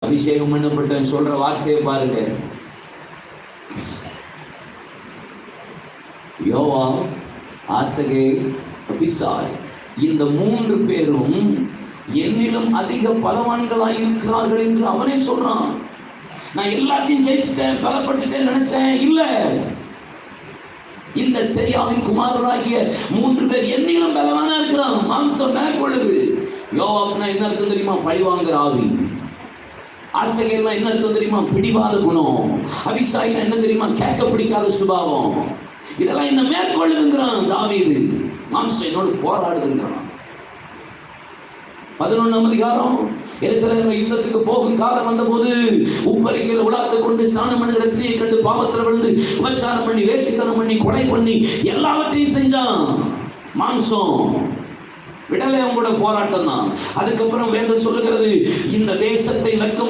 அபிஷேகம் பண்ணப்பட்ட சொல்ற வார்த்தையை பாருங்க. யோவான், ஆசகேல், அபிசாய் இந்த 3 பேரும் என்னிலும் அதிக பலவான்களாய் இருக்கிறார்கள் என்று அவனே சொல்றான். நான் எல்லாத்தையும் ஜெயிச்சிட்டேன், பலப்பட்டுட்டேன் நினைச்சேன். இல்ல, இந்த செரியாவின் குமாரராகிய 3 பேர் என்னிலும் பலவானா இருக்கிறான். மாம்சம் மேற்கொள்ளுது. யோவாப்னா என்ன அர்த்தம் தெரியுமா? பழிவாங்குற ஆவி. ஆசகேல்னா என்ன அர்த்தம் தெரியுமா? பிடிவாத குணம். அபிசாயினா என்ன தெரியுமா? கேட்க பிடிக்காத சுபாவம். இதெல்லாம் என்ன மேற்கொள்ளுதுங்கிறான் தாவீது. மாம்சம் என்னோடு போராடுதுங்கிறான். 11ஆம் அதிகாரம், எருசலேம் யுத்தத்துக்கு போகும் காலம் வந்தபோது உப்பரிக்கையில் உலாத்து கொண்டு ஸ்நானம் பண்ணுகிற ஸ்திரியை கண்டு பாவத்தில் விழுந்து உபச்சாரம் பண்ணி வேசித்தனம் பண்ணி கொலை பண்ணி எல்லாவற்றையும் செஞ்சான். மாம்சம் விடலை. அவங்களோட போராட்டம் தான். அதுக்கப்புறம் வேதம் சொல்லுகிறது, இந்த தேசத்தை வெட்கம்